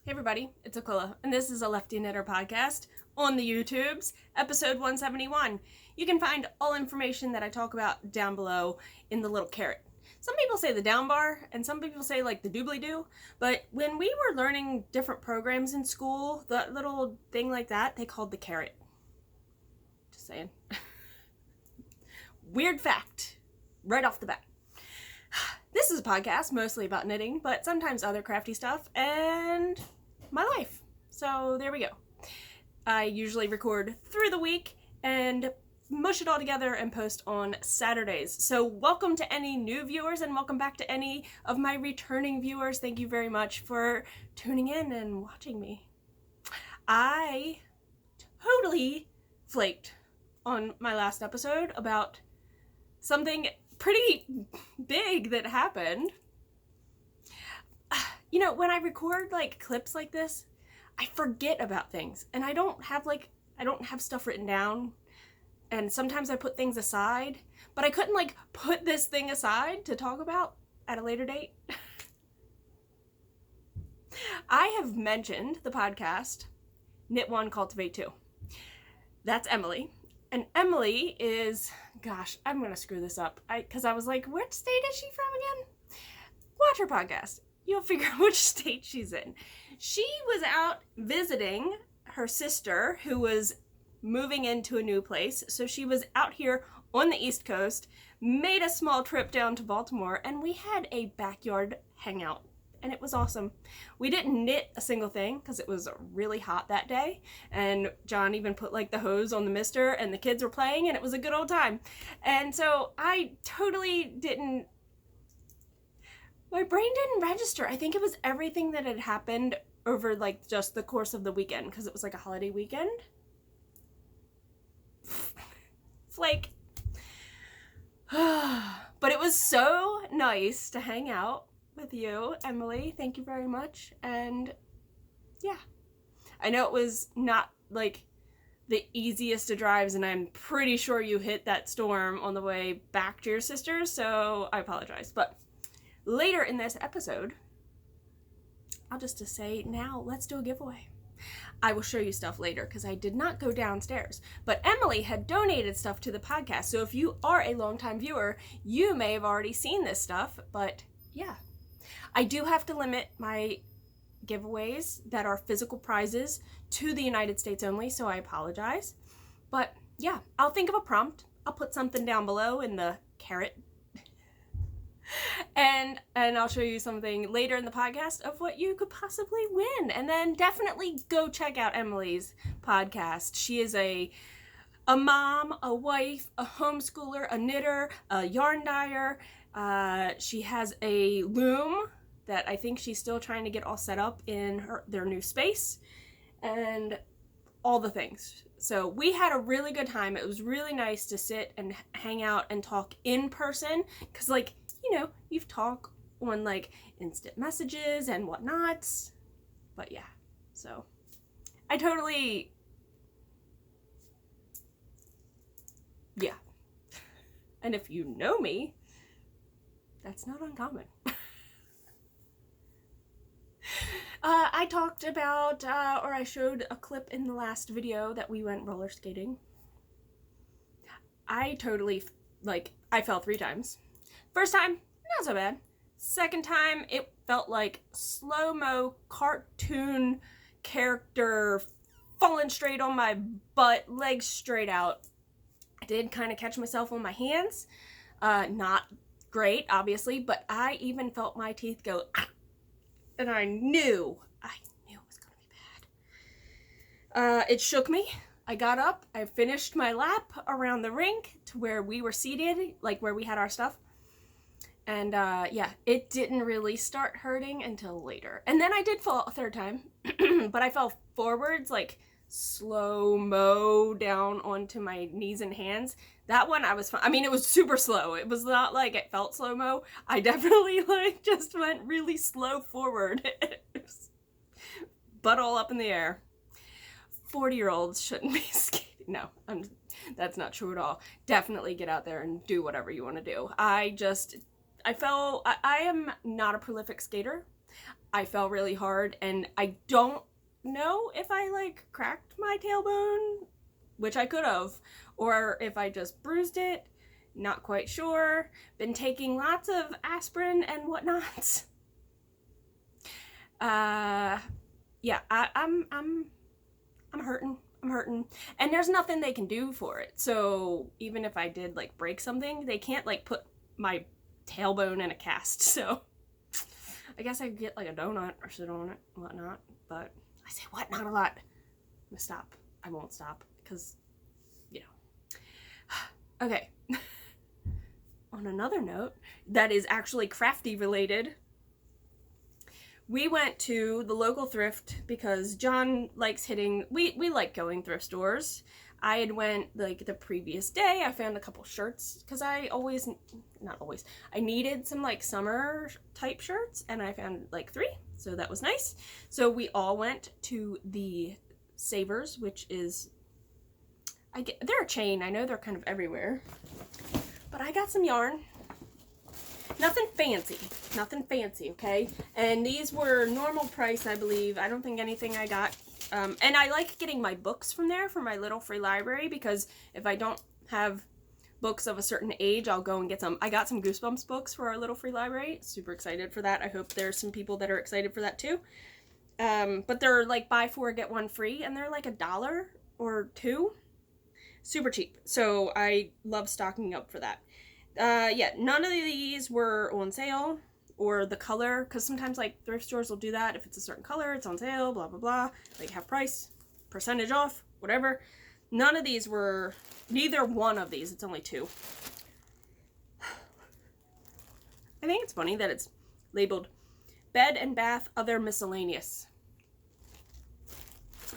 Hey everybody, it's Aquila, and this is a Lefty Knitter podcast on the YouTubes, episode 171. You can find all information that I talk about down below in the little caret. Some people say the down bar, and some people say like the doobly-doo, but when we were learning different programs in school, that little thing like that, they called the caret. Just saying. Weird fact, right off the bat. This is a podcast mostly about knitting, but sometimes other crafty stuff and my life. So there we go. I usually record through the week and mush it all together and post on Saturdays. So welcome to any new viewers and welcome back to any of my returning viewers. Thank you very much for tuning in and watching me. I totally flaked on my last episode about something pretty big that happened. You know, when I record like clips like this, I forget about things and I don't have stuff written down, and sometimes I put things aside, but I couldn't like put this thing aside to talk about at a later date. I have mentioned the podcast Knit 1, Cultivate 2. That's Emily. And Emily is, gosh, I'm going to screw this up. Because I was like, which state is she from again? Watch her podcast. You'll figure out which state she's in. She was out visiting her sister who was moving into a new place. So she was out here on the East Coast, made a small trip down to Baltimore, and we had a backyard hangout. And it was awesome. We didn't knit a single thing because it was really hot that day. And John even put like the hose on the mister and the kids were playing and it was a good old time. And so I totally didn't, my brain didn't register. I think it was everything that had happened over like just the course of the weekend because it was like a holiday weekend. Flake. But it was so nice to hang out with you, Emily. Thank you very much. And yeah, I know it was not like the easiest of drives, and I'm pretty sure you hit that storm on the way back to your sister's, so I apologize. But later in this episode, I'll just say now, let's do a giveaway. I will show you stuff later because I did not go downstairs, but Emily had donated stuff to the podcast. So if you are a longtime viewer, you may have already seen this stuff, but yeah. I do have to limit my giveaways that are physical prizes to the United States only, so I apologize. But yeah, I'll think of a prompt. I'll put something down below in the caret. And I'll show you something later in the podcast of what you could possibly win. And then definitely go check out Emily's podcast. She is a mom, a wife, a homeschooler, a knitter, a yarn dyer. She has a loom that I think she's still trying to get all set up in their new space and all the things. So we had a really good time. It was really nice to sit and hang out and talk in person because, like, you know, you've talked on like instant messages and whatnot. But yeah, so I totally, yeah. And if you know me, that's not uncommon. I talked about, or I showed a clip in the last video that we went roller skating. I totally, like, I fell 3 times. First time, not so bad. Second time, it felt like slow-mo cartoon character falling straight on my butt, legs straight out. I did kind of catch myself on my hands. Not great, obviously, but I even felt my teeth go, ah, and I knew it was gonna be bad. It shook me. I got up, I finished my lap around the rink to where we were seated, like where we had our stuff. And yeah, it didn't really start hurting until later. And then I did fall a third time, but I fell forwards, like slow-mo down onto my knees and hands. That one I was fine. I mean, it was super slow. It was not like it felt slow-mo. I definitely like just went really slow forward. Butt all up in the air. 40-year-olds shouldn't be skating. No, that's not true at all. Definitely get out there and do whatever you want to do. I am not a prolific skater. I fell really hard, and I don't know if I like cracked my tailbone, which I could have, or if I just bruised it. Not quite sure. Been taking lots of aspirin and whatnot. Yeah, I'm hurting. I'm hurting. And there's nothing they can do for it. So even if I did like break something, they can't like put my tailbone in a cast. So I guess I could get like a donut or sit on it and whatnot. But I say what? Not a lot. I'm gonna stop. I won't stop because, you know. Okay. On another note, that is actually crafty related. We went to the local thrift because John likes hitting, we like going thrift stores. I had went like the previous day. I found a couple shirts because I needed some like summer type shirts, and I found like 3, so that was nice. So we all went to the Savers, which is, they're a chain. I know they're kind of everywhere, but I got some yarn. Nothing fancy, okay? And these were normal price, I believe. I don't think anything I got. And I like getting my books from there for my little free library, because if I don't have books of a certain age, I'll go and get some. I got some Goosebumps books for our little free library. Super excited for that. I hope there's some people that are excited for that too. But they're like buy 4, get 1 free, and they're like $1 or $2. Super cheap. So I love stocking up for that. Yeah, none of these were on sale, or the color, because sometimes like thrift stores will do that. If it's a certain color, it's on sale, blah blah blah, like half price, percentage off, whatever. None of these were, neither one of these. It's only 2. I think it's funny that it's labeled bed and bath other miscellaneous.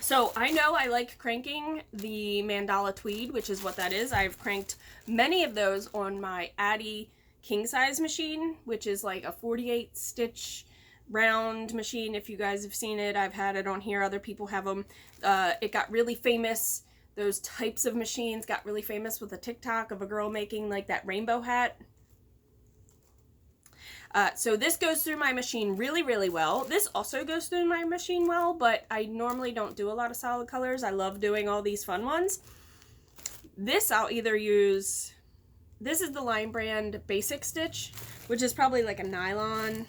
So I know I like cranking the mandala tweed, which is what that is. I've cranked many of those on my Addi king size machine, which is like a 48 stitch round machine. If you guys have seen it, I've had it on here. Other people have them. It got really famous. Those types of machines got really famous with a TikTok of a girl making like that rainbow hat. So this goes through my machine really, really well. This also goes through my machine well, but I normally don't do a lot of solid colors. I love doing all these fun ones. This I'll either use, this is the Line Brand Basic Stitch, which is probably like a nylon.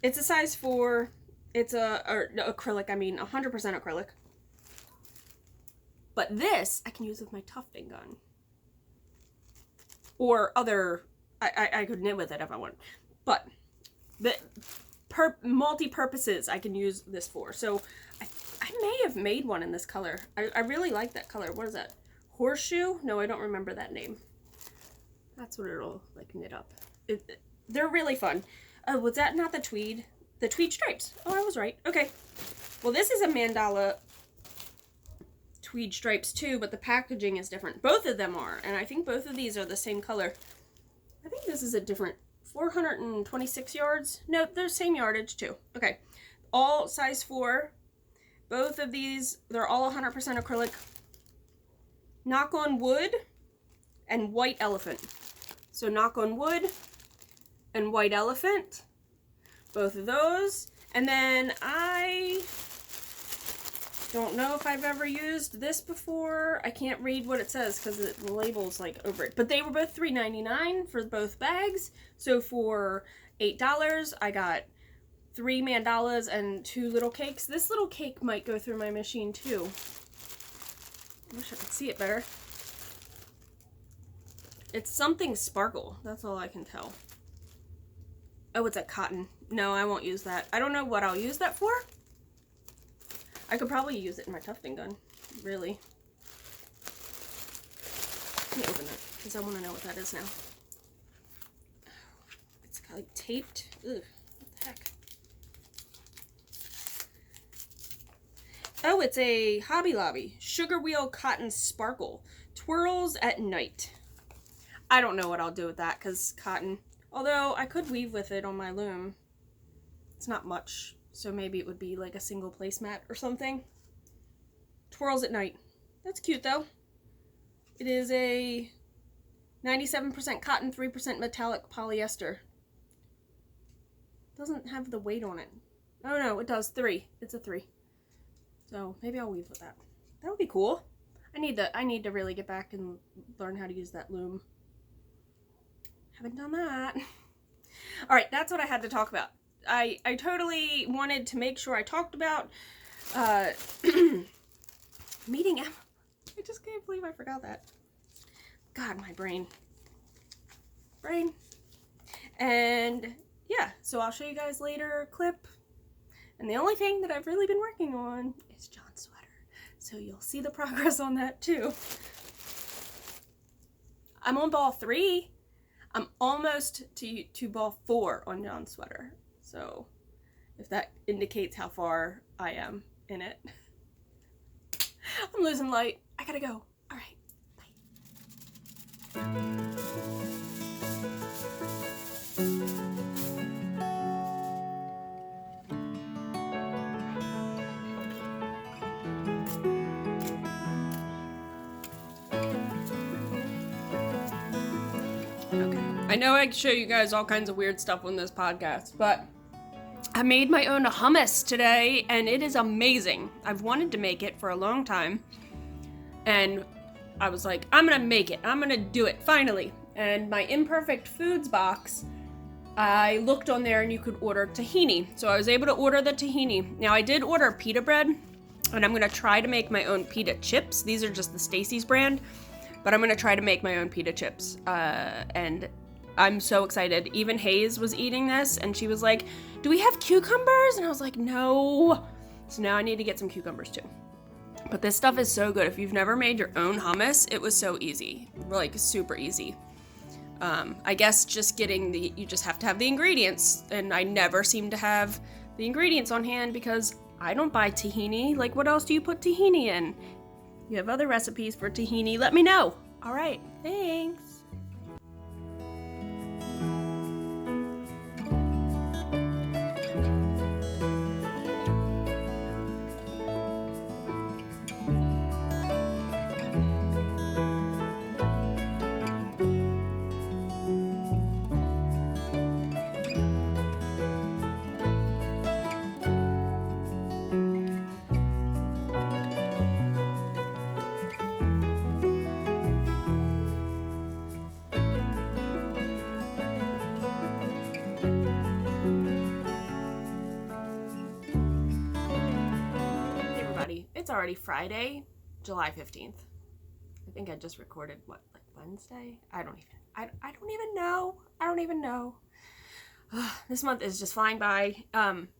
It's a size 4. It's acrylic, I mean 100% acrylic. But this I can use with my Tufting Gun. Or other, I could knit with it if I want. But the multi-purposes I can use this for. So I may have made one in this color. I really like that color. What is that? Horseshoe? No, I don't remember that name. That's what it'll like knit up. They're really fun. Oh, was that not the tweed? The tweed stripes. Oh, I was right. Okay. Well, this is a mandala tweed stripes too, but the packaging is different. Both of them are, and I think both of these are the same color. I think this is a different 426 yards. No, they're same yardage too. Okay. All size 4. Both of these, they're all 100% acrylic. Knock on Wood and White Elephant. So Knock on Wood and White Elephant. Both of those. And then I don't know if I've ever used this before. I can't read what it says because the label's like over it. But they were both $3.99 for both bags. So for $8, I got 3 mandalas and 2 little cakes. This little cake might go through my machine too. I wish I could see it better. It's something sparkle. That's all I can tell. Oh, it's a cotton. No, I won't use that. I don't know what I'll use that for. I could probably use it in my Tufting Gun, really. Let me open it, because I want to know what that is now. It's like taped. Ugh, what the heck? Oh, it's a Hobby Lobby. Sugar Wheel Cotton Sparkle. Twirls at Night. I don't know what I'll do with that, because cotton. Although, I could weave with it on my loom. It's not much. So maybe it would be like a single placemat or something. Twirls at Night. That's cute though. It is a 97% cotton, 3% metallic polyester. doesn't have the weight on it. Oh no, it does. 3. It's a 3. So maybe I'll weave with that. That would be cool. I need to really get back and learn how to use that loom. Haven't done that. All right, that's what I had to talk about. I totally wanted to make sure I talked about meeting Emma. I just can't believe I forgot that. God, my brain. And yeah, so I'll show you guys later a clip. And the only thing that I've really been working on is John's sweater. So you'll see the progress on that too. I'm on ball 3. I'm almost to ball 4 on John's sweater. So if that indicates how far I am in it. I'm losing light. I gotta go. All right. Bye. Okay. I know I show you guys all kinds of weird stuff on this podcast, but I made my own hummus today, and it is amazing. I've wanted to make it for a long time, and I was like, I'm gonna make it. I'm gonna do it, finally. And my Imperfect Foods box, I looked on there and you could order tahini. So I was able to order the tahini. Now I did order pita bread, and I'm gonna try to make my own pita chips. These are just the Stacy's brand, but I'm gonna try to make my own pita chips. And I'm so excited. Even Hayes was eating this, and she was like, do we have cucumbers? And I was like, no. So now I need to get some cucumbers too. But this stuff is so good. If you've never made your own hummus, it was so easy. Like, super easy. I guess just you just have to have the ingredients. And I never seem to have the ingredients on hand because I don't buy tahini. Like, what else do you put tahini in? You have other recipes for tahini, let me know. All right, thanks. It's already Friday, July 15th. I think I just recorded, what, like Wednesday? I don't even know. This month is just flying by.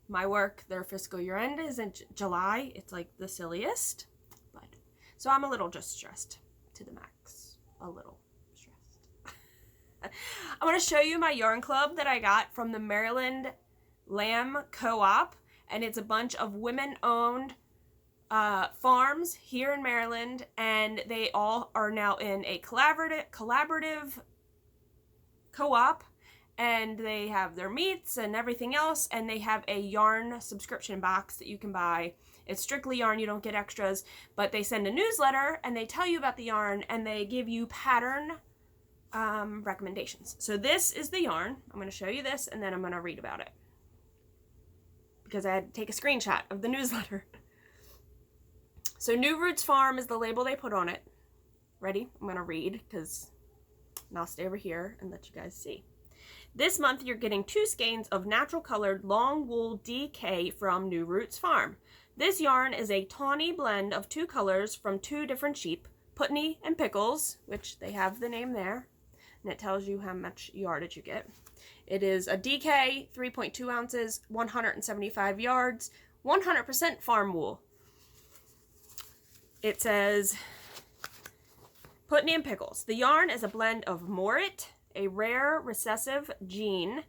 My work, their fiscal year end is in July. It's like the silliest. But so I'm a little just stressed to the max. A little stressed. I want to show you my yarn club that I got from the Maryland Lamb Co-op. And it's a bunch of women-owned farms here in Maryland, and they all are now in a collaborative co-op, and they have their meats and everything else, and they have a yarn subscription box that you can buy. It's strictly yarn, you don't get extras, but they send a newsletter and they tell you about the yarn and they give you pattern recommendations. So this is the yarn. I'm going to show you this and then I'm going to read about it because I had to take a screenshot of the newsletter. So New Roots Farm is the label they put on it. Ready? I'm going to read and I'll stay over here and let you guys see. This month you're getting 2 skeins of natural colored long wool DK from New Roots Farm. This yarn is a tawny blend of 2 colors from 2 different sheep, Putney and Pickles, which they have the name there, and it tells you how much yardage you get. It is a DK, 3.2 ounces, 175 yards, 100% farm wool. It says, Putney and Pickles. The yarn is a blend of Morit, a rare recessive gene,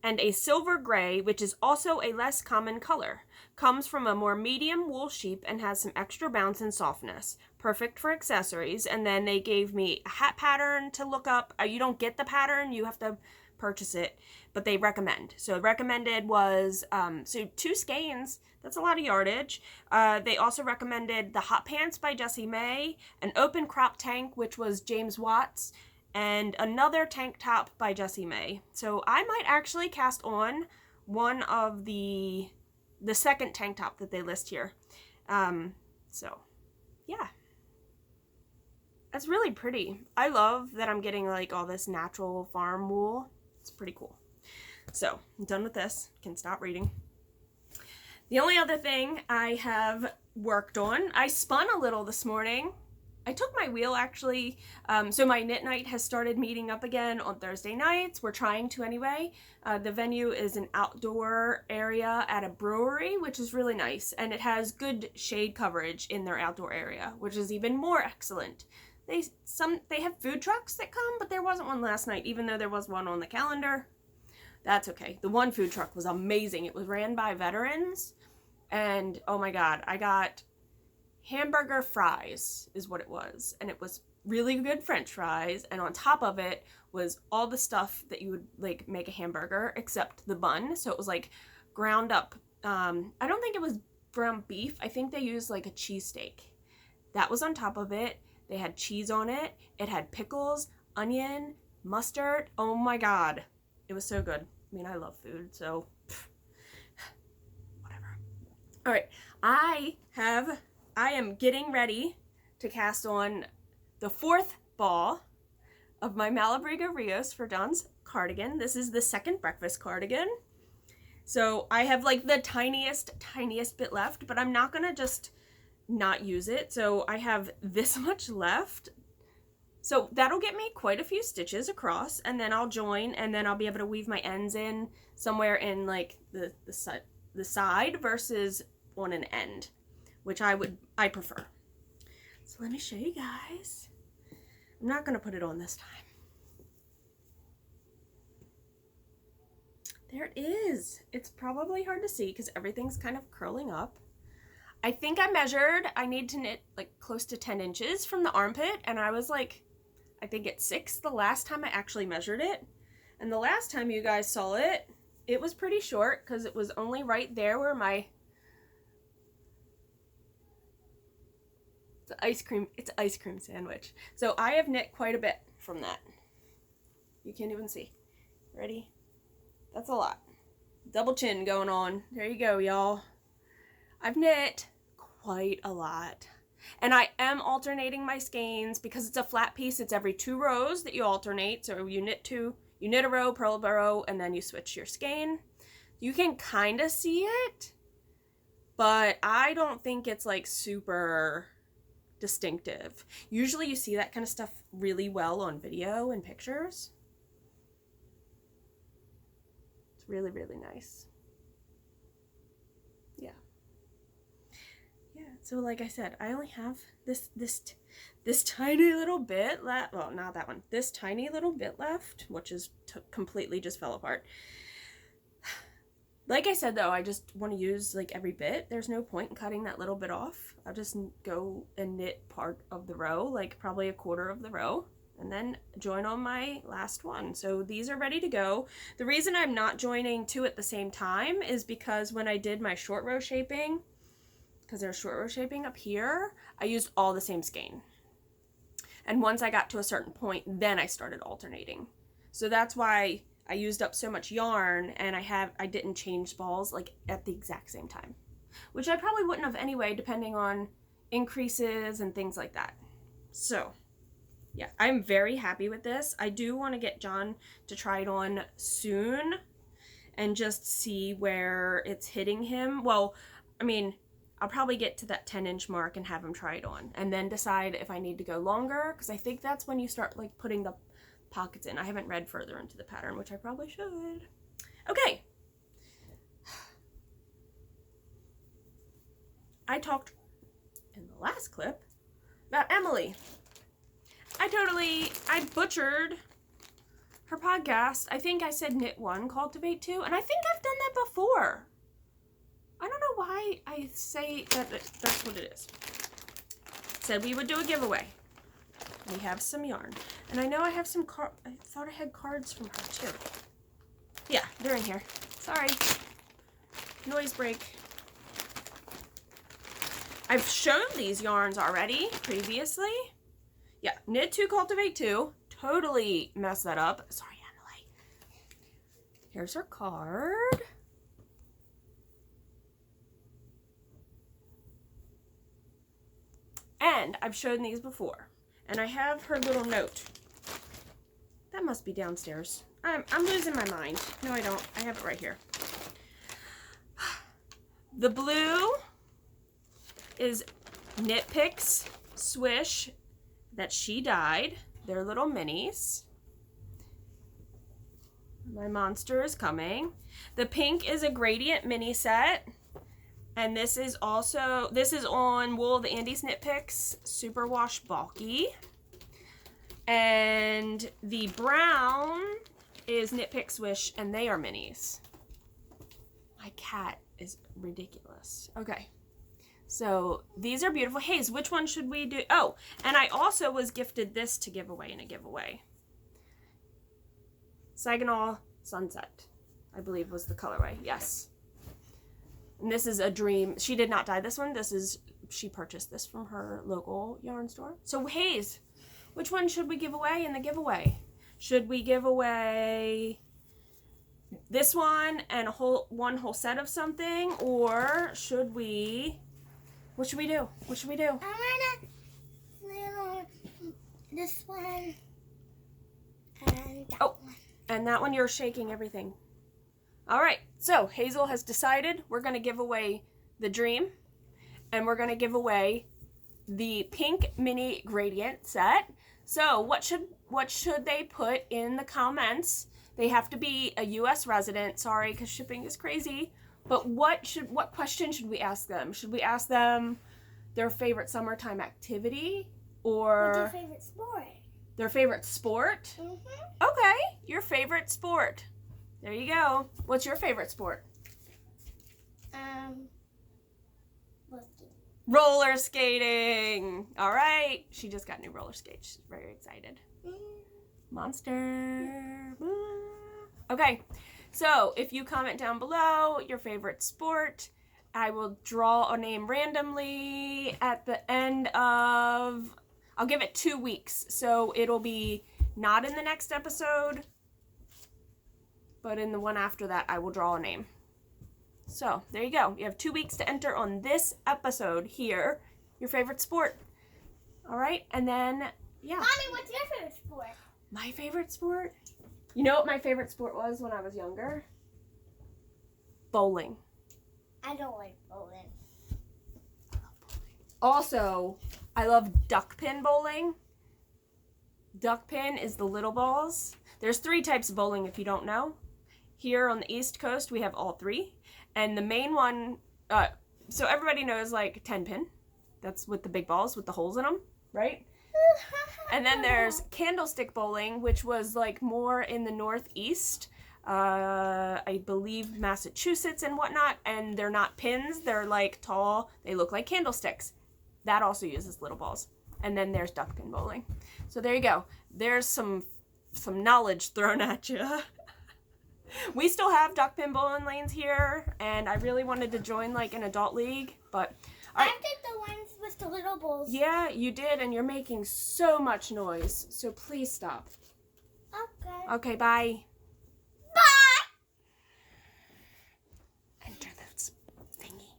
and a silver gray, which is also a less common color. Comes from a more medium wool sheep and has some extra bounce and softness. Perfect for accessories. And then they gave me a hat pattern to look up. You don't get the pattern, you have to purchase it, but they recommend. So recommended was, 2 skeins. That's a lot of yardage. They also recommended the Hot Pants by Jessie May, an open crop tank, which was James Watts, and another tank top by Jessie May. So I might actually cast on one of the second tank top that they list here. So yeah, that's really pretty. I love that I'm getting like all this natural farm wool. It's pretty cool. So I'm done with this, can stop reading. The only other thing I have worked on, I spun a little this morning. I took my wheel actually, so my knit night has started meeting up again on Thursday nights. We're trying to anyway. The venue is an outdoor area at a brewery, which is really nice, and it has good shade coverage in their outdoor area, which is even more excellent. They have food trucks that come, but there wasn't one last night, even though there was one on the calendar. That's okay. The one food truck was amazing. It was ran by veterans, and oh my god, I got hamburger fries is what it was, and it was really good French fries, and on top of it was all the stuff that you would like make a hamburger except the bun. So it was like ground up, I don't think it was ground beef, I think they used like a cheesesteak. That was on top of it. They had cheese on it. It had pickles, onion, mustard. Oh my god, it was so good. I mean, I love food, so whatever. All right, I am getting ready to cast on the 4th ball of my Malabriga Rios for Dawn's cardigan. This is the second breakfast cardigan. So I have like the tiniest bit left, but I'm not gonna just not use it. So I have this much left. So that'll get me quite a few stitches across, and then I'll join, and then I'll be able to weave my ends in somewhere in like the side versus on an end, which I prefer. So let me show you guys. I'm not gonna put it on this time. There it is. It's probably hard to see because everything's kind of curling up. I think I measured, I need to knit like close to 10 inches from the armpit, and I was like, I think it's 6 the last time I actually measured it. And the last time you guys saw it, it was pretty short because it was only right there where my it's an ice cream sandwich. So I have knit quite a bit from that. You can't even see. Ready? That's a lot. Double chin going on. There you go, y'all. I've knit quite a lot. And I am alternating my skeins because it's a flat piece. It's every 2 rows that you alternate. So you knit a row, purl a row, and then you switch your skein. You can kind of see it, but I don't think it's like super distinctive. Usually you see that kind of stuff really well on video and pictures. It's really, really nice. Yeah. So like I said, I only have this tiny little bit left. Well, not that one. This tiny little bit left, which is completely just fell apart. Like I said, though, I just want to use like every bit. There's no point in cutting that little bit off. I'll just go and knit part of the row, like probably a quarter of the row, and then join on my last one. So these are ready to go. The reason I'm not joining 2 at the same time is because when I did my short row shaping, because there's short row shaping up here, I used all the same skein. And once I got to a certain point, then I started alternating. So that's why I used up so much yarn, and I didn't change balls like at the exact same time, which I probably wouldn't have anyway, depending on increases and things like that. So yeah, I'm very happy with this. I do want to get John to try it on soon and just see where it's hitting him. Well, I mean, I'll probably get to that 10-inch mark and have him try it on, and then decide if I need to go longer, because I think that's when you start like putting the pockets in. I haven't read further into the pattern, which I probably should. Okay. I talked in the last clip about Emily. I butchered her podcast. I think I said knit 1, cultivate 2, and I think I've done that before. I don't know why I say that that's what it is. Said we would do a giveaway. We have some yarn. And I know I have some I thought I had cards from her too. Yeah, they're in here. Sorry. Noise break. I've shown these yarns already previously. Yeah, knit 2, cultivate 2. Totally messed that up. Sorry, Emily. Here's her card. And I've shown these before. And I have her little note. That must be downstairs. I'm losing my mind. No, I don't. I have it right here. The blue is Nitpicks Swish that she dyed. They're little minis. My monster is coming. The pink is a gradient mini set. And this is on Wool of the Andes Nitpicks Superwash Bulky. And the brown is Nitpick Swish, and they are minis. My cat is ridiculous. Okay. So these are beautiful. Hayes, which one should we do? Oh, and I also was gifted this to give away in a giveaway. Saginaw Sunset, I believe was the colorway. Yes. And this is a dream. She did not dye this one. She purchased this from her local yarn store. So Hayes, which one should we give away in the giveaway? Should we give away this one and one whole set of something, or should we? What should we do? What should we do? I'm gonna this one and that one. And that one you're shaking everything. All right. So Hazel has decided we're gonna give away the Dream, and we're gonna give away the pink mini gradient set. So what should they put in the comments? They have to be a U.S. resident. Sorry, because shipping is crazy. But what question should we ask them? Should we ask them their favorite summertime activity, or what's your favorite sport? Their favorite sport? Mm-hmm. Okay, your favorite sport. There you go. What's your favorite sport? Roller skating. All right. She just got new roller skates. She's very excited. Monster. Okay. So if you comment down below your favorite sport, I will draw a name randomly at the end of, I'll give it 2 weeks. So it'll be not in the next episode, but in the one after that, I will draw a name. So there you go. You have 2 weeks to enter on this episode here, your favorite sport. All right. And then, yeah. Mommy, what's your favorite sport? My favorite sport? You know what my favorite sport was when I was younger? Bowling. I don't like bowling. Also, I love duck pin bowling. Duck pin is the little balls. There's 3 types of bowling if you don't know. Here on the East Coast, we have all 3. And the main one, so everybody knows like 10 pin. That's with the big balls with the holes in them, right? And then there's candlestick bowling, which was like more in the Northeast. I believe Massachusetts and whatnot. And they're not pins. They're like tall. They look like candlesticks. That also uses little balls. And then there's duck pin bowling. So there you go. There's some knowledge thrown at you. We still have duck pin bowling lanes here, and I really wanted to join like an adult league, but I did the ones with the little balls. Yeah, you did, and you're making so much noise, so please stop. Okay. Okay, bye. Bye! Enter this thingy.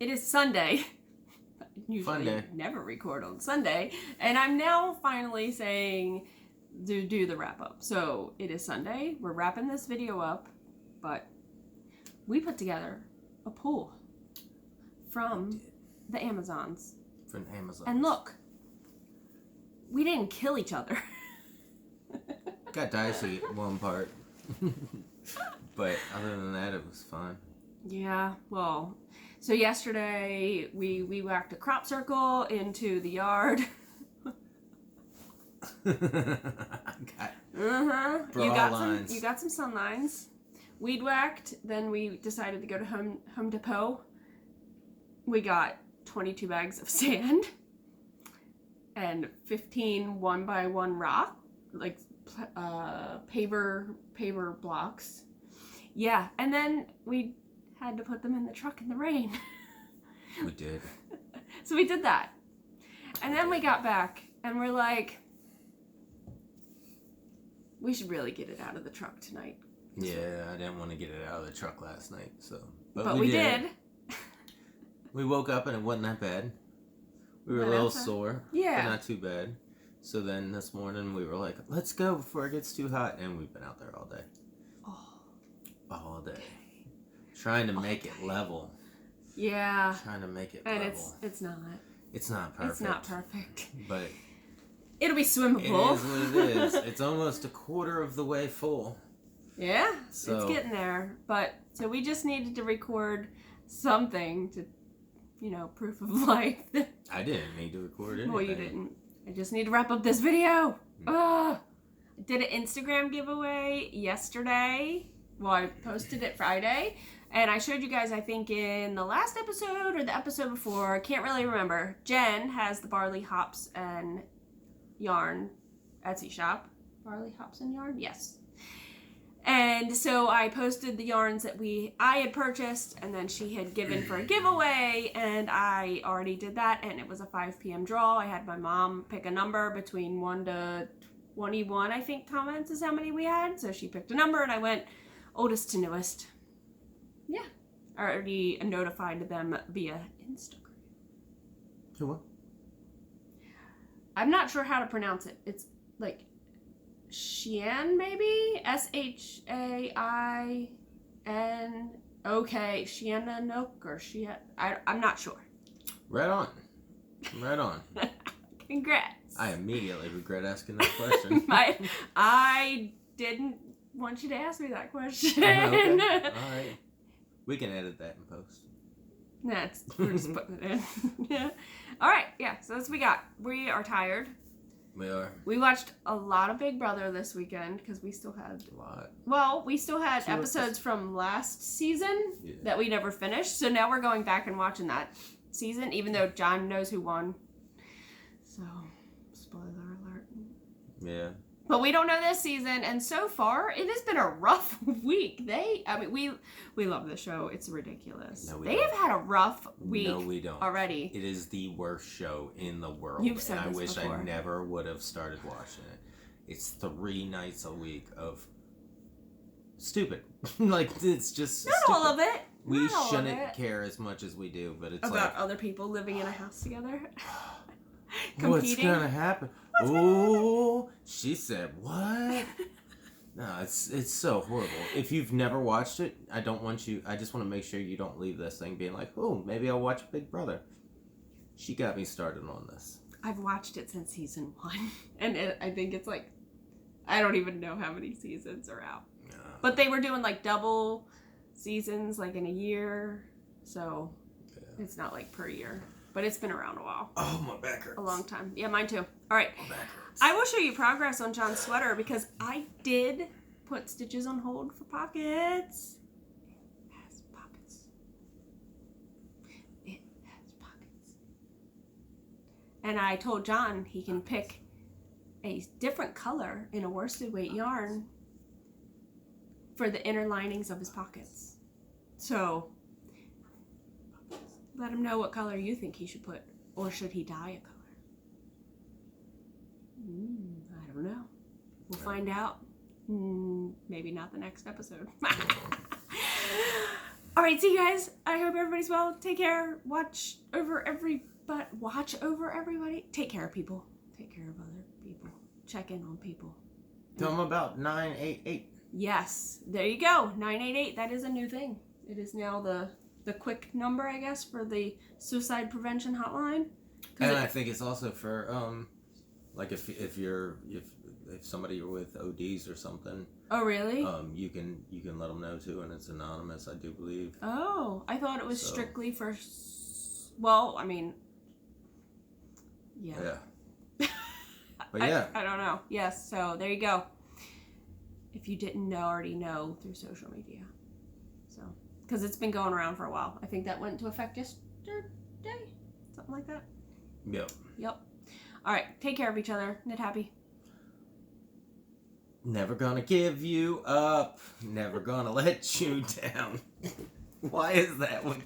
It is Sunday. Usually Fun day. never record on Sunday. And I'm now finally saying to do the wrap up. So it is Sunday. We're wrapping this video up. But we put together a pool from the Amazons. From Amazon. And look, we didn't kill each other. Got dicey at one part. But other than that, it was fun. Yeah, well, so yesterday we whacked a crop circle into the yard. You got some sun lines. Weed whacked. Then we decided to go to Home Depot. We got 22 bags of sand and 15 1x1 rock, like paver blocks. Yeah, and then we had to put them in the truck in the rain. We did. So we did that. And then we got back and we're like, we should really get it out of the truck tonight. Yeah, I didn't want to get it out of the truck last night, so. But we did. We woke up and it wasn't that bad. We were a little sore. Yeah. But not too bad. So then this morning we were like, let's go before it gets too hot. And we've been out there all day. All day. Trying to make it level. Yeah. Trying to make it and level. It's not. It's not perfect. It's not perfect. But it'll be swimmable. It is what it is. It's almost a quarter of the way full. Yeah. So, it's getting there. But so we just needed to record something to, proof of life. I didn't need to record anything. Well, you didn't. I just need to wrap up this video. I did an Instagram giveaway yesterday. Well, I posted it Friday. And I showed you guys, I think, in the last episode or the episode before. I can't really remember. Jen has the Barley Hops and Yarn Etsy shop. Barley Hops and Yarn? Yes. And so I posted the yarns that I had purchased, and then she had given for a giveaway, and I already did that, and it was a 5 p.m. draw. I had my mom pick a number between 1 to 21, I think, comments is how many we had. So she picked a number, and I went oldest to newest. Yeah. I already notified them via Instagram. Who what? I'm not sure how to pronounce it. It's like Shein, maybe? Shain. Okay, Sheananook or Shein. I'm not sure. Right on. Right on. Congrats. I immediately regret asking that question. I didn't want you to ask me that question. Okay. All right. We can edit that in post. We're just putting it in. Yeah. All right. Yeah. So that's what we got. We are tired. We are. We watched a lot of Big Brother this weekend because we still had a lot. Well, we still had episodes from last season that we never finished. So now we're going back and watching that season, even though John knows who won. So, spoiler alert. Yeah. But we don't know this season, and so far it has been a rough week. We love the show. It's ridiculous. No, they have had a rough week. No, we don't. Already. It is the worst show in the world. You've said and this I wish before. I never would have started watching it. It's 3 nights a week of stupid. Like, it's just Not stupid. all of it. We shouldn't care as much as we do, but it's about like other people living in a house together. What's gonna happen? Oh, she said what? No, it's so horrible. If you've never watched it, I just want to make sure you don't leave this thing being like, oh, maybe I'll watch Big Brother. She got me started on this. I've watched it since season 1, and I think it's like, I don't even know how many seasons are out. But they were doing like double seasons like in a year, so it's not like per year. But it's been around a while. Oh, my back hurts. A long time. Yeah, mine too. All right. My back hurts. I will show you progress on John's sweater because I did put stitches on hold for pockets. It has pockets. It has pockets. And I told John he can pick a different color in a worsted weight yarn for the inner linings of his pockets. So let him know what color you think he should put, or should he dye a color? I don't know. We'll find out. Maybe not the next episode. All right, see you guys. I hope everybody's well. Take care. Watch over everybody. Take care of people. Take care of other people. Check in on people. Tell them about 988. Yes, there you go. 988. That is a new thing. It is now the quick number, I guess, for the suicide prevention hotline. And I think it's also for like if somebody you're with ODs or something. Oh, really? You can let them know too, and it's anonymous, I do believe. Oh, I thought it was strictly for. Well, I mean. Yeah. But yeah. I don't know. Yes, so there you go. If you didn't already know through social media. So, because it's been going around for a while. I think that went into effect yesterday. Something like that. Yep. All right. Take care of each other. Knit happy. Never gonna give you up. Never gonna let you down. Why is that one?